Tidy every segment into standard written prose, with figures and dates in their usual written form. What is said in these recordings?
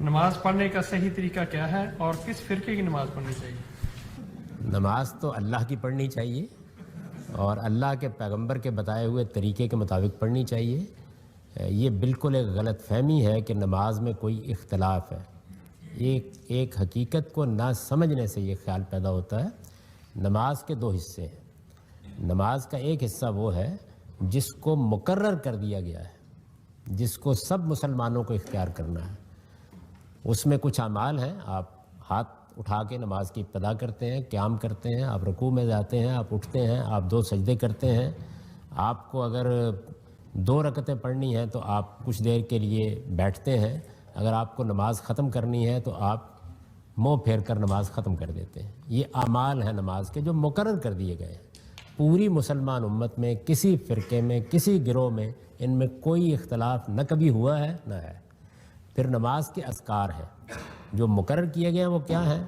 نماز پڑھنے کا صحیح طریقہ کیا ہے اور کس فرقے کی نماز پڑھنی چاہیے؟ نماز تو اللہ کی پڑھنی چاہیے اور اللہ کے پیغمبر کے بتائے ہوئے طریقے کے مطابق پڑھنی چاہیے۔ یہ بالکل ایک غلط فہمی ہے کہ نماز میں کوئی اختلاف ہے۔ ایک حقیقت کو نہ سمجھنے سے یہ خیال پیدا ہوتا ہے۔ نماز کے دو حصے ہیں۔ نماز کا ایک حصہ وہ ہے جس کو مقرر کر دیا گیا ہے، جس کو سب مسلمانوں کو اختیار کرنا ہے۔ اس میں کچھ اعمال ہیں، آپ ہاتھ اٹھا کے نماز کی ابتدا کرتے ہیں، قیام کرتے ہیں، آپ رکوع میں جاتے ہیں، آپ اٹھتے ہیں، آپ 2 سجدے کرتے ہیں۔ آپ کو اگر 2 رکعتیں پڑھنی ہیں تو آپ کچھ دیر کے لیے بیٹھتے ہیں۔ اگر آپ کو نماز ختم کرنی ہے تو آپ منہ پھیر کر نماز ختم کر دیتے ہیں۔ یہ اعمال ہیں نماز کے جو مقرر کر دیے گئے ہیں۔ پوری مسلمان امت میں کسی فرقے میں کسی گروہ میں ان میں کوئی اختلاف نہ کبھی ہوا ہے نہ ہے۔ پھر نماز کے اذکار ہیں جو مقرر کیے گئے ہیں۔ وہ کیا ہیں؟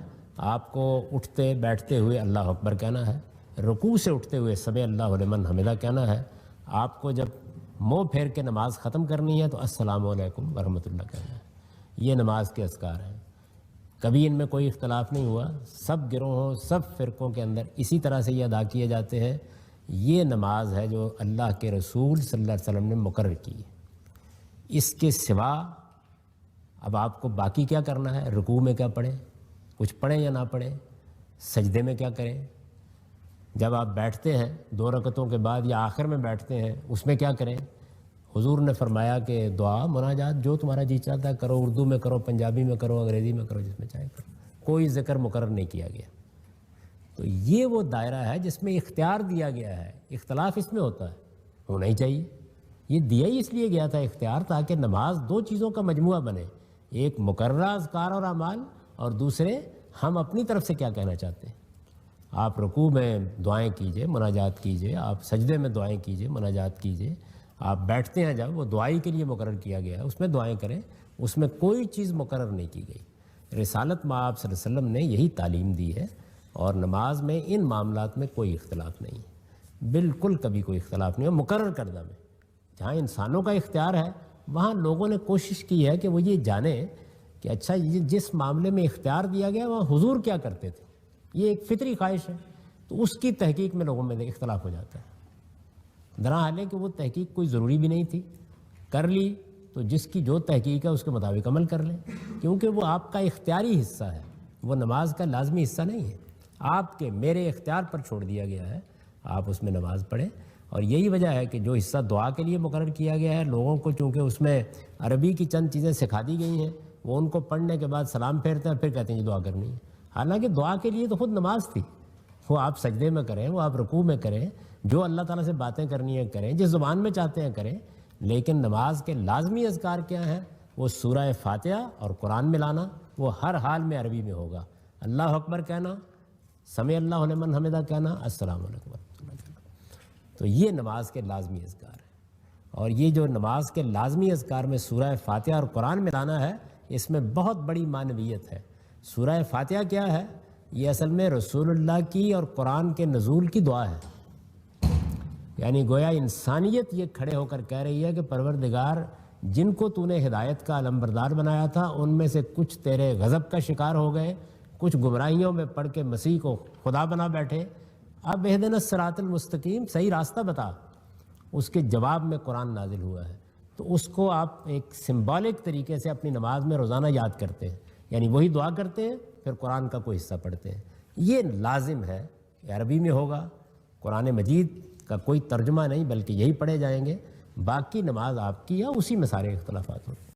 آپ کو اٹھتے بیٹھتے ہوئے اللہ اکبر کہنا ہے، رکوع سے اٹھتے ہوئے سمع اللہ لمن حمدہ کہنا ہے، آپ کو جب منہ پھیر کے نماز ختم کرنی ہے تو السلام علیکم ورحمۃ اللہ کہنا ہے۔ یہ نماز کے اذکار ہیں، کبھی ان میں کوئی اختلاف نہیں ہوا۔ سب گروہوں سب فرقوں کے اندر اسی طرح سے یہ ادا کیے جاتے ہیں۔ یہ نماز ہے جو اللہ کے رسول صلی اللہ علیہ وسلم نے مقرر کی۔ اس کے سوا اب آپ کو باقی کیا کرنا ہے؟ رکوع میں کیا پڑھیں، کچھ پڑھیں یا نہ پڑھیں، سجدے میں کیا کریں، جب آپ بیٹھتے ہیں 2 رکعتوں کے بعد یا آخر میں بیٹھتے ہیں اس میں کیا کریں؟ حضور نے فرمایا کہ دعا مناجات جو تمہارا جی چاہتا ہے کرو، اردو میں کرو، پنجابی میں کرو، انگریزی میں کرو، جس میں چاہے کرو، کوئی ذکر مقرر نہیں کیا گیا۔ تو یہ وہ دائرہ ہے جس میں اختیار دیا گیا ہے۔ اختلاف اس میں ہوتا ہے، ہونا ہی چاہیے۔ یہ دیا ہی اس لیے گیا تھا اختیار، تاکہ نماز 2 چیزوں کا مجموعہ بنے، ایک مقررہ اذکار اور اعمال، اور دوسرے ہم اپنی طرف سے کیا کہنا چاہتے ہیں۔ آپ رکوع میں دعائیں کیجئے، مناجات کیجئے، آپ سجدے میں دعائیں کیجئے، مناجات کیجئے، آپ بیٹھتے ہیں جب وہ دعائی کے لیے مقرر کیا گیا ہے اس میں دعائیں کریں، اس میں کوئی چیز مقرر نہیں کی گئی۔ رسالت مآب صلی اللہ علیہ وسلم نے یہی تعلیم دی ہے، اور نماز میں ان معاملات میں کوئی اختلاف نہیں ہے، بالکل کبھی کوئی اختلاف نہیں ہے۔ مقرر کردہ میں جہاں انسانوں کا اختیار ہے وہاں لوگوں نے کوشش کی ہے کہ وہ یہ جانیں کہ اچھا یہ جس معاملے میں اختیار دیا گیا وہاں حضور کیا کرتے تھے۔ یہ ایک فطری خواہش ہے، تو اس کی تحقیق میں لوگوں میں اختلاف ہو جاتا ہے۔ درحال ہے کہ وہ تحقیق کوئی ضروری بھی نہیں تھی، کر لی تو جس کی جو تحقیق ہے اس کے مطابق عمل کر لیں، کیونکہ وہ آپ کا اختیاری حصہ ہے، وہ نماز کا لازمی حصہ نہیں ہے۔ آپ کے میرے اختیار پر چھوڑ دیا گیا ہے، آپ اس میں نماز پڑھیں۔ اور یہی وجہ ہے کہ جو حصہ دعا کے لیے مقرر کیا گیا ہے، لوگوں کو چونکہ اس میں عربی کی چند چیزیں سکھا دی گئی ہیں، وہ ان کو پڑھنے کے بعد سلام پھیرتے ہیں، پھر کہتے ہیں یہ دعا کرنی ہے۔ حالانکہ دعا کے لیے تو خود نماز تھی، وہ آپ سجدے میں کریں، وہ آپ رکوع میں کریں، جو اللہ تعالیٰ سے باتیں کرنی ہیں کریں، جس زبان میں چاہتے ہیں کریں۔ لیکن نماز کے لازمی اذکار کیا ہیں؟ وہ سورہ فاتحہ اور قرآن میں لانا، وہ ہر حال میں عربی میں ہوگا۔ اللہ اکبر کہنا، سمع اللہ لمن حمدہ کہنا، السلام علیکم ورحمۃ اللہ کہنا۔ تو یہ نماز کے لازمی اذکار ہے، اور یہ جو نماز کے لازمی اذکار میں سورہ فاتحہ اور قرآن میں لانا ہے، اس میں بہت بڑی معنویت ہے۔ سورہ فاتحہ کیا ہے؟ یہ اصل میں رسول اللہ کی اور قرآن کے نزول کی دعا ہے، یعنی گویا انسانیت یہ کھڑے ہو کر کہہ رہی ہے کہ پروردگار جن کو تو نے ہدایت کا علمبردار بنایا تھا ان میں سے کچھ تیرے غضب کا شکار ہو گئے، کچھ گمراہیوں میں پڑھ کے مسیح کو خدا بنا بیٹھے، اب اہدنا الصراط المستقیم، صحیح راستہ بتا۔ اس کے جواب میں قرآن نازل ہوا ہے، تو اس کو آپ ایک سمبولک طریقے سے اپنی نماز میں روزانہ یاد کرتے ہیں، یعنی وہی دعا کرتے ہیں پھر قرآن کا کوئی حصہ پڑھتے ہیں۔ یہ لازم ہے کہ عربی میں ہوگا، قرآن مجید کا کوئی ترجمہ نہیں بلکہ یہی پڑھے جائیں گے۔ باقی نماز آپ کی ہے، اسی میں سارے اختلافات ہوں۔